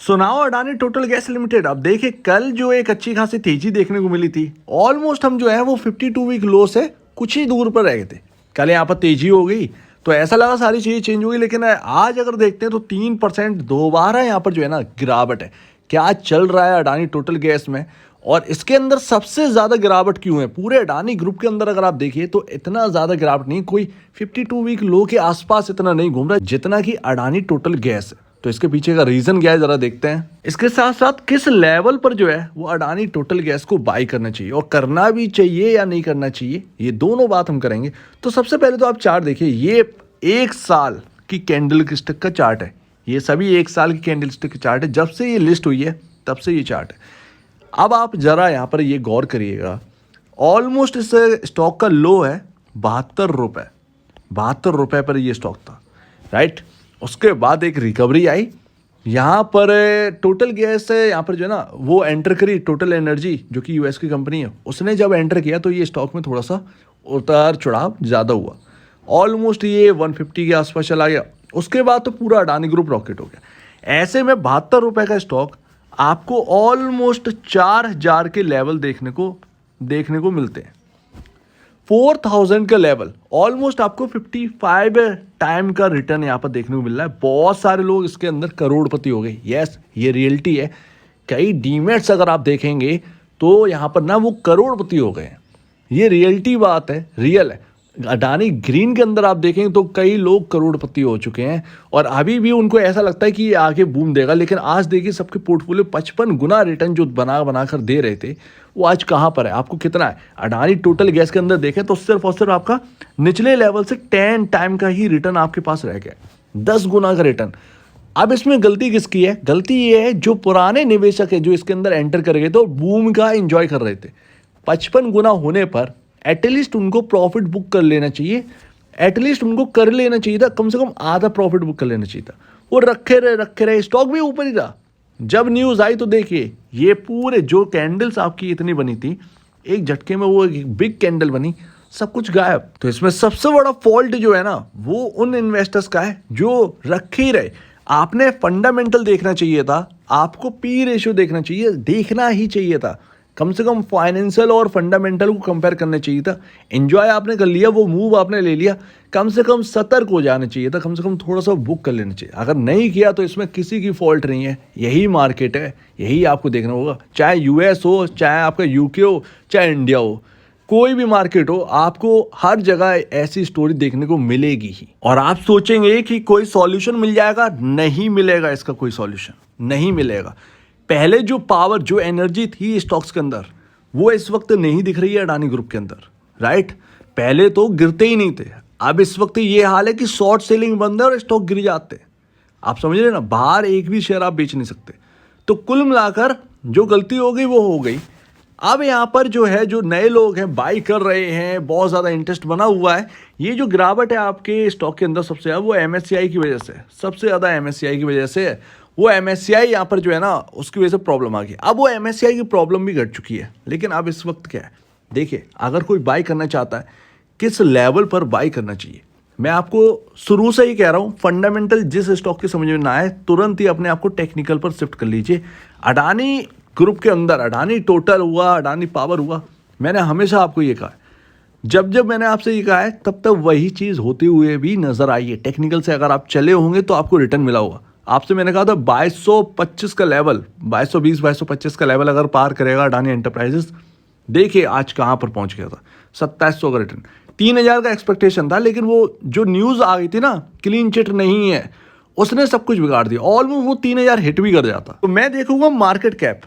सुनाओ Adani total gas limited. अब देखिए कल जो एक अच्छी खासी तेजी देखने को मिली थी, ऑलमोस्ट हम जो है वो 52 वीक लो से कुछ ही दूर पर रह गए थे। कल यहाँ पर तेजी हो गई तो ऐसा लगा सारी चीज़ें चेंज हो गई, लेकिन आज अगर देखते हैं तो 3% दोबारा यहाँ पर जो है ना गिरावट है। क्या चल रहा है अडानी टोटल गैस में, और इसके अंदर सबसे ज़्यादा गिरावट क्यों है? पूरे अडानी ग्रुप के अंदर अगर आप देखिए तो इतना ज़्यादा गिरावट नहीं, कोई 52 वीक लो के आसपास इतना नहीं घूम रहा जितना कि अडानी टोटल गैस है। तो इसके पीछे का रीजन क्या है जरा देखते हैं। इसके साथ साथ किस लेवल पर जो है वो अडानी टोटल गैस को बाई करना चाहिए, और करना भी चाहिए या नहीं करना चाहिए, ये दोनों बात हम करेंगे। तो सबसे पहले तो आप चार्ट देखिए, ये 1 साल की कैंडल स्टिक का चार्ट है। ये सभी 1 साल की कैंडल स्टिक का चार्ट है, जब से ये लिस्ट हुई है तब से ये चार्ट है। अब आप जरा यहाँ पर ये गौर करिएगा, ऑलमोस्ट इस स्टॉक का लो है 72 रुपये। 72 रुपये पर ये स्टॉक था, राइट। उसके बाद एक रिकवरी आई, यहाँ पर टोटल गैस है, यहाँ पर जो है ना वो एंटर करी, टोटल एनर्जी जो कि यूएस की कंपनी है, उसने जब एंटर किया तो ये स्टॉक में थोड़ा सा उतार चढ़ाव ज़्यादा हुआ। ऑलमोस्ट ये 150 के आसपास चला गया। उसके बाद तो पूरा अडानी ग्रुप रॉकेट हो गया। ऐसे में 72 रुपये का स्टॉक आपको ऑलमोस्ट 4000 के लेवल देखने को मिलते हैं। 4000 का लेवल ऑलमोस्ट आपको 55 टाइम का रिटर्न यहाँ पर देखने को मिल रहा है। बहुत सारे लोग इसके अंदर करोड़पति हो गए। यस, ये रियलिटी है। कई डीमेट्स अगर आप देखेंगे तो यहाँ पर ना वो करोड़पति हो गए हैं। ये रियलिटी बात है, रियल है। अडानी ग्रीन के अंदर आप देखेंगे तो कई लोग करोड़पति हो चुके हैं, और अभी भी उनको ऐसा लगता है कि ये आगे बूम देगा। लेकिन आज देखिए सबके पोर्टफोलियो 55 गुना रिटर्न जो बना कर दे रहे थे, वो आज कहाँ पर है? आपको कितना है? अडानी टोटल गैस के अंदर देखें तो सिर्फ और सिर्फ आपका निचले लेवल से 10 टाइम का ही रिटर्न आपके पास रह गया, 10 गुना का रिटर्न। अब इसमें गलती किसकी है? गलती ये है जो पुराने निवेशक है, जो इसके अंदर एंटर कर गए थे और बूम का एंजॉय कर रहे थे। 55 गुना होने पर एटलीस्ट उनको प्रॉफिट बुक कर लेना चाहिए, एटलीस्ट उनको कर लेना चाहिए था, कम से कम आधा प्रॉफिट बुक कर लेना चाहिए था। वो रखे रहे, स्टॉक भी ऊपर ही रहा। जब न्यूज़ आई तो देखिए ये पूरे जो कैंडल्स आपकी इतनी बनी थी, एक झटके में वो एक बिग कैंडल बनी, सब कुछ गायब। तो इसमें सबसे बड़ा फॉल्ट जो है ना वो उन इन्वेस्टर्स का है जो रखे ही रहे। आपने फंडामेंटल देखना चाहिए था, आपको पी रेशियो देखना ही चाहिए था। कम से कम फाइनेंशियल और फंडामेंटल को कंपेयर करना चाहिए था। एंजॉय आपने कर लिया, वो मूव आपने ले लिया, कम से कम सतर्क हो जाना चाहिए था, कम से कम थोड़ा सा बुक कर लेना चाहिए। अगर नहीं किया तो इसमें किसी की फॉल्ट नहीं है, यही मार्केट है, यही आपको देखना होगा। चाहे यूएस हो, चाहे आपका यूके हो, चाहे इंडिया हो, कोई भी मार्केट हो, आपको हर जगह ऐसी स्टोरी देखने को मिलेगी ही। और आप सोचेंगे कि कोई सॉल्यूशन मिल जाएगा, नहीं मिलेगा। इसका कोई सॉल्यूशन नहीं मिलेगा। पहले जो पावर, जो एनर्जी थी स्टॉक्स के अंदर, वो इस वक्त नहीं दिख रही है अडानी ग्रुप के अंदर, राइट। पहले तो गिरते ही नहीं थे, अब इस वक्त ये हाल है कि शॉर्ट सेलिंग बंद है और स्टॉक गिर जाते हैं। आप समझ रहे हैं ना, बाहर एक भी शेयर आप बेच नहीं सकते। तो कुल मिलाकर जो गलती हो गई वो हो गई। अब यहाँ पर जो है, जो नए लोग हैं बाई कर रहे हैं, बहुत ज़्यादा इंटरेस्ट बना हुआ है। ये जो गिरावट है आपके स्टॉक के अंदर सबसे ज़्यादा वो MSCI की वजह से, सबसे ज़्यादा MSCI की वजह से है। वो MSCI यहाँ पर जो है ना उसकी वजह से प्रॉब्लम आ गई। अब वो MSCI की प्रॉब्लम भी घट चुकी है। लेकिन अब इस वक्त क्या है, देखिए अगर कोई बाई करना चाहता है, किस लेवल पर बाई करना चाहिए, मैं आपको शुरू से ही कह रहा हूँ। फंडामेंटल जिस स्टॉक की समझ में ना आए, तुरंत ही अपने आप को टेक्निकल पर शिफ्ट कर लीजिए। अडानी ग्रुप के अंदर अडानी टोटल हुआ, अडानी पावर हुआ, मैंने हमेशा आपको ये कहा है, जब मैंने आपसे ये कहा है तब तक वही चीज़ होते हुए भी नजर आई है। टेक्निकल से अगर आप चले होंगे तो आपको रिटर्न मिला होगा। आपसे मैंने कहा था 2225 का लेवल, 2220 2225 का लेवल अगर पार करेगा अडानी एंटरप्राइजेस, देखिए आज कहाँ पर पहुंच गया था, 2700 का रिटर्न। 3000 का एक्सपेक्टेशन था, लेकिन वो जो न्यूज़ आ गई थी ना, क्लीन चिट नहीं है, उसने सब कुछ बिगाड़ दिया। ऑलमोस्ट वो 3000 हिट भी कर जाता। तो मैं देखूंगा मार्केट कैप,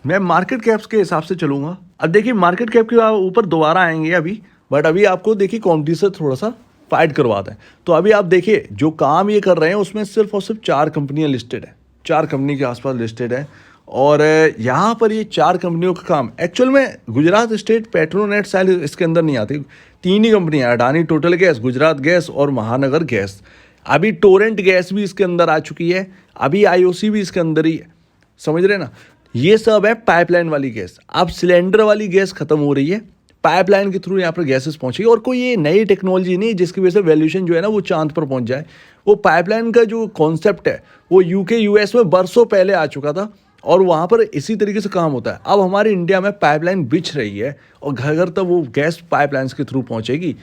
मैं मार्केट कैप्स के हिसाब से चलूंगा। अब देखिए मार्केट कैप के ऊपर दोबारा आएंगे अभी, बट अभी आपको देखिए क्वांटिटी से थोड़ा सा फाइट करवाते हैं। तो अभी आप देखिए जो काम ये कर रहे हैं उसमें सिर्फ और सिर्फ 4 कंपनियां लिस्टेड है, 4 कंपनी के आसपास लिस्टेड है। और यहाँ पर ये 4 कंपनियों का काम एक्चुअल में गुजरात स्टेट पेट्रोनेट शायद इसके अंदर नहीं आती। 3 ही कंपनियां, Adani total gas, Gujarat gas और महानगर गैस। अभी टोरेंट गैस भी इसके अंदर आ चुकी है, अभी IOC भी इसके अंदर ही है, समझ रहे ना। ये सब है पाइपलाइन वाली गैस। अब सिलेंडर वाली गैस खत्म हो रही है, पाइपलाइन के थ्रू यहाँ पर गैसेस पहुँचेगी। और कोई ये नई टेक्नोलॉजी नहीं जिसकी वजह से वैल्यूएशन जो है ना वो चांद पर पहुँच जाए। वो पाइपलाइन का जो कॉन्सेप्ट है वो यूके यूएस में बरसों पहले आ चुका था और वहाँ पर इसी तरीके से काम होता है। अब हमारे इंडिया में पाइपलाइन बिछ रही है और घर घर तक वो गैस पाइपलाइंस के थ्रू पहुँचेगी।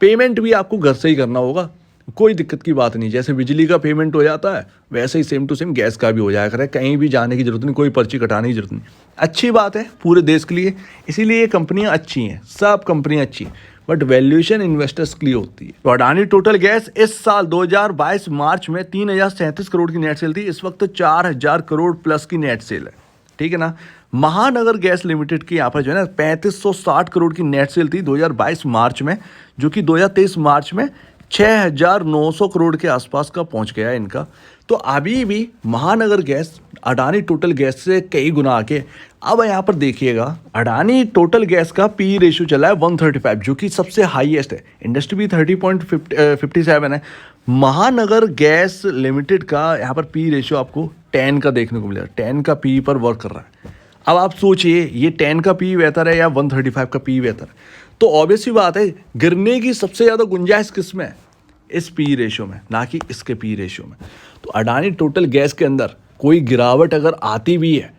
पेमेंट भी आपको घर से ही करना होगा, कोई दिक्कत की बात नहीं। जैसे बिजली का पेमेंट हो जाता है वैसे ही सेम टू सेम गैस का भी हो जाया करे, कहीं भी जाने की जरूरत नहीं, कोई पर्ची कटाने की जरूरत नहीं। अच्छी बात है पूरे देश के लिए, इसीलिए ये कंपनियां अच्छी हैं, सब कंपनियां अच्छी हैं, बट वैल्यूएशन इन्वेस्टर्स के लिए होती है। तो अडानी टोटल गैस इस साल 2022 मार्च में 3037 करोड़ की नेट सेल थी, इस वक्त 4000 करोड़ प्लस की नेट सेल है, ठीक है ना। महानगर गैस लिमिटेड की यहाँ पर जो है ना 3560 करोड़ की नेट सेल थी 2022 मार्च में, जो कि 2023 मार्च में 6900 करोड़ के आसपास का पहुंच गया है इनका। तो अभी भी महानगर गैस अडानी टोटल गैस से कई गुना आगे। अब यहाँ पर देखिएगा अडानी टोटल गैस का पी रेशियो चला है 135, जो कि सबसे हाईएस्ट है, इंडस्ट्री भी 30.57 है। महानगर गैस लिमिटेड का यहाँ पर पी रेशियो आपको 10 का देखने को मिलेगा, 10 का पी पर वर्क कर रहा है। अब आप सोचिए ये 10 का पी बेहतर है या 135 का पी बेहतर है। तो ऑब्वियस सी बात है गिरने की सबसे ज़्यादा गुंजाइश किस में है, इस पी रेशियो में, ना कि इसके पी रेशियो में। तो अडानी टोटल गैस के अंदर कोई गिरावट अगर आती भी है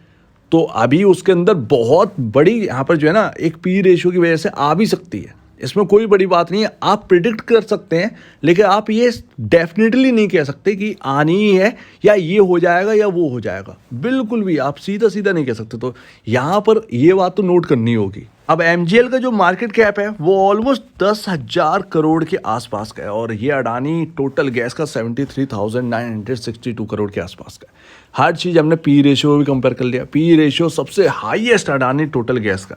तो अभी उसके अंदर बहुत बड़ी यहाँ पर जो है ना एक पी रेशियो की वजह से आ भी सकती है, इसमें कोई बड़ी बात नहीं है। आप प्रिडिक्ट कर सकते हैं लेकिन आप ये डेफिनेटली नहीं कह सकते कि आनी ही है या ये हो जाएगा या वो हो जाएगा, बिल्कुल भी आप सीधा सीधा नहीं कह सकते। तो यहाँ पर ये बात तो नोट करनी होगी। अब MGL का जो मार्केट कैप है वो ऑलमोस्ट 10,000 करोड़ के आसपास का है और ये अडानी टोटल गैस का 73,962 करोड़ के आसपास का है। हर चीज़ हमने पी रेशियो भी कंपेयर कर लिया, पी रेशियो सबसे हाईएस्ट अडानी टोटल गैस का।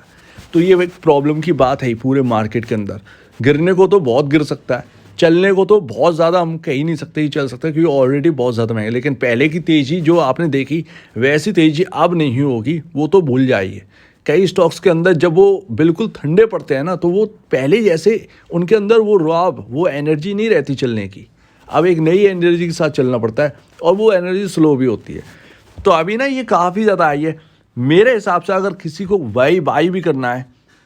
तो ये एक प्रॉब्लम की बात है पूरे मार्केट के अंदर। गिरने को तो बहुत गिर सकता है, चलने को तो बहुत ज़्यादा हम कह ही नहीं सकते ही चल सकता है क्योंकि ऑलरेडी बहुत ज़्यादा महंगा। लेकिन पहले की तेज़ी जो आपने देखी वैसी तेज़ी अब नहीं होगी, वो तो भूल जाइए। कई स्टॉक्स के अंदर जब वो बिल्कुल ठंडे पड़ते हैं ना तो वो पहले जैसे उनके अंदर वो रॉब वो एनर्जी नहीं रहती चलने की, अब एक नई एनर्जी के साथ चलना पड़ता है और वो एनर्जी स्लो भी होती है। तो अभी ना ये काफ़ी ज़्यादा आई है। मेरे हिसाब से अगर किसी को बाई भी करना है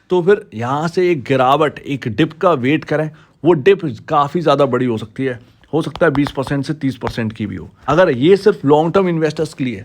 तो फिर यहाँ से एक गिरावट एक डिप का वेट करें। वो डिप काफ़ी ज़्यादा बड़ी हो सकती है, हो सकता है 20% से 30% की भी हो। अगर ये सिर्फ लॉन्ग टर्म इन्वेस्टर्स के लिए,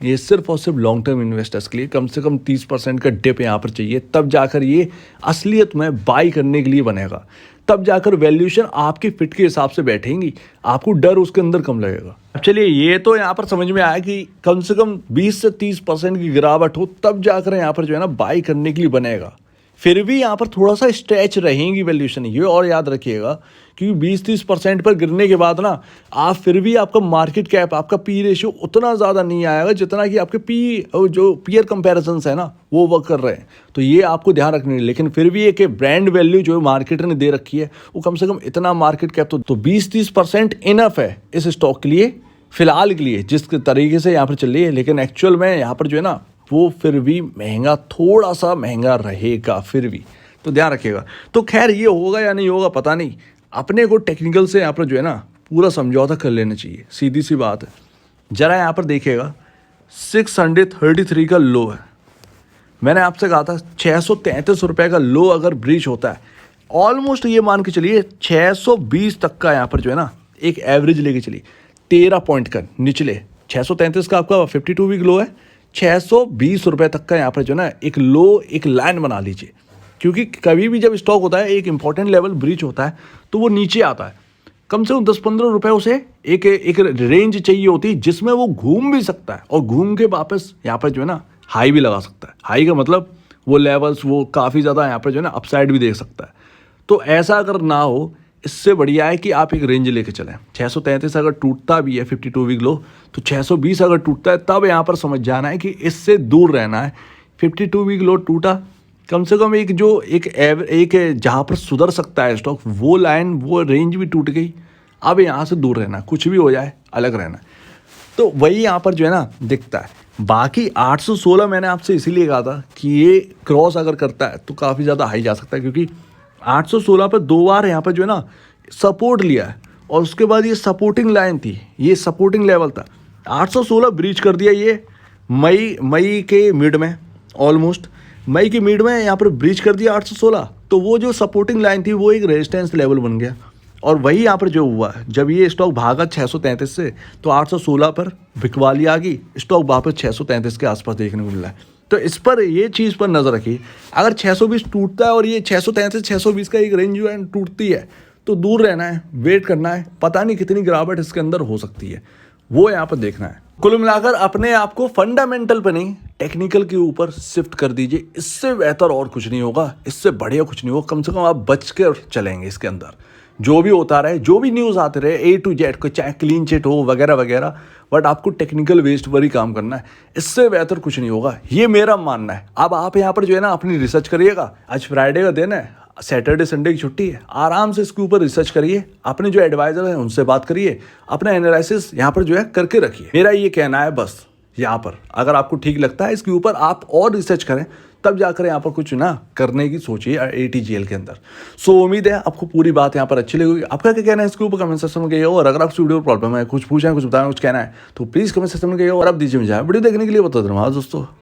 ये सिर्फ और सिर्फ लॉन्ग टर्म इन्वेस्टर्स के लिए कम से कम 30% का डिप यहाँ पर चाहिए, तब जाकर ये असलियत में बाई करने के लिए बनेगा, तब जाकर वैल्यूएशन आपके फिट के हिसाब से बैठेंगी, आपको डर उसके अंदर कम लगेगा। अब चलिए ये तो यहाँ पर समझ में आया कि कम से कम 20 से 30% की गिरावट हो तब जाकर यहाँ पर जो है ना बाई करने के लिए बनेगा। फिर भी यहाँ पर थोड़ा सा स्ट्रेच रहेंगी वैल्यूएशन, ये और याद रखिएगा क्योंकि 20-30% पर गिरने के बाद ना आप फिर भी आपका मार्केट कैप आपका पी रेशियो उतना ज़्यादा नहीं आएगा जितना कि आपके पी जो पीयर कंपैरिजंस है ना वो वर्क कर रहे हैं। तो ये आपको ध्यान रखनी है। लेकिन फिर भी एक ब्रांड वैल्यू जो मार्केटर ने दे रखी है वो कम से कम इतना मार्केट कैप तो 20-30% इनफ है इस स्टॉक के लिए फिलहाल के लिए जिस तरीके से यहाँ पर चल रही है। लेकिन एक्चुअल में यहाँ पर जो है ना वो फिर भी महंगा, थोड़ा सा महंगा रहेगा फिर भी, तो ध्यान रखिएगा। तो खैर ये होगा या नहीं होगा पता नहीं, अपने को टेक्निकल से यहाँ पर जो है ना पूरा समझौता कर लेना चाहिए, सीधी सी बात है। जरा यहाँ पर देखिएगा 633 का लो है, मैंने आपसे कहा था 633 रुपये का लो अगर ब्रीच होता है, ऑलमोस्ट ये मान के चलिए 620 तक का यहाँ पर जो है ना एक एवरेज लेके चलिए 13 पॉइंट का निचले, 633 का आपका 52 वीक लो है, 620 रुपये तक का यहाँ पर जो ना एक लो एक लाइन बना लीजिए। क्योंकि कभी भी जब स्टॉक होता है एक इंपॉर्टेंट लेवल ब्रीच होता है तो वो नीचे आता है, कम से कम 10-15 रुपये उसे एक रेंज चाहिए होती है जिसमें वो घूम भी सकता है और घूम के वापस यहाँ पर जो है ना हाई भी लगा सकता है। हाई का मतलब वो लेवल्स वो काफ़ी ज़्यादा यहाँ पर जो है ना अपसाइड भी देख सकता है। तो ऐसा अगर ना हो, इससे बढ़िया है कि आप एक रेंज लेके चलें। 633 अगर टूटता भी है 52 वीक लो तो 620 अगर टूटता है तब यहाँ पर समझ जाना है कि इससे दूर रहना है। 52 वीक लो टूटा, कम से कम एक जो एक जहाँ पर सुधर सकता है स्टॉक वो लाइन वो रेंज भी टूट गई, अब यहाँ से दूर रहना, कुछ भी हो जाए अलग रहना। तो वही यहाँ पर जो है ना दिखता है। बाकी 816 मैंने आपसे इसीलिए कहा था कि ये क्रॉस अगर करता है तो काफ़ी ज़्यादा हाई जा सकता है, क्योंकि 816 पर 2 बार यहाँ पर जो है ना सपोर्ट लिया है और उसके बाद ये सपोर्टिंग लाइन थी, ये सपोर्टिंग लेवल था। 816 ब्रीच कर दिया ये मई के मिड में ऑलमोस्ट, मई की मिड में यहाँ पर ब्रीच कर दिया 816, तो वो जो सपोर्टिंग लाइन थी वो एक रेजिस्टेंस लेवल बन गया। और वही यहाँ पर जो हुआ, जब ये स्टॉक भागा 633 से, तो 816 पर बिकवाली आ गई, स्टॉक वापस 633 के आसपास देखने को मिला है। तो इस पर ये चीज़ पर नज़र रखिए, अगर 620 टूटता है और ये 633 620 का एक रेंज जो है टूटती है, तो दूर रहना है, वेट करना है, पता नहीं कितनी गिरावट इसके अंदर हो सकती है, वो यहाँ पर देखना है। कुल मिलाकर अपने आप को फंडामेंटल पे नहीं, टेक्निकल के ऊपर शिफ्ट कर दीजिए। इससे बेहतर और कुछ नहीं होगा, इससे बढ़िया कुछ नहीं होगा। कम से कम आप बच कर चलेंगे इसके अंदर, जो भी होता रहे, जो भी न्यूज़ आते रहे A to Z, को चाहे क्लीन चिट हो वगैरह वगैरह, बट आपको टेक्निकल बेस्ड पर ही काम करना है। इससे बेहतर कुछ नहीं होगा, ये मेरा मानना है। अब आप यहाँ पर जो है ना अपनी रिसर्च करिएगा। आज फ्राइडे का दिन है, सैटरडे संडे की छुट्टी है, आराम से इसके ऊपर रिसर्च करिए, अपने जो एडवाइजर हैं उनसे बात करिए, अपना एनालिसिस यहाँ पर जो है करके रखिए। मेरा ये कहना है बस। यहाँ पर अगर आपको ठीक लगता है इसके ऊपर आप और रिसर्च करें, तब जाकर यहाँ पर कुछ ना करने की सोचिए ATGL के अंदर। सो उम्मीद है आपको पूरी बात यहाँ पर अच्छी लगेगी। आपका क्या कहना है इसके ऊपर कमेंट सेक्शन में कहिए। और अगर आपको वीडियो प्रॉब्लम है, कुछ पूछना है, कुछ बताना, कुछ कहना है, तो प्लीज़ कमेंट सेक्शन में कहिए। और अब दीजिए मुझे वीडियो देखने के लिए, बता धन्यवाद दोस्तों।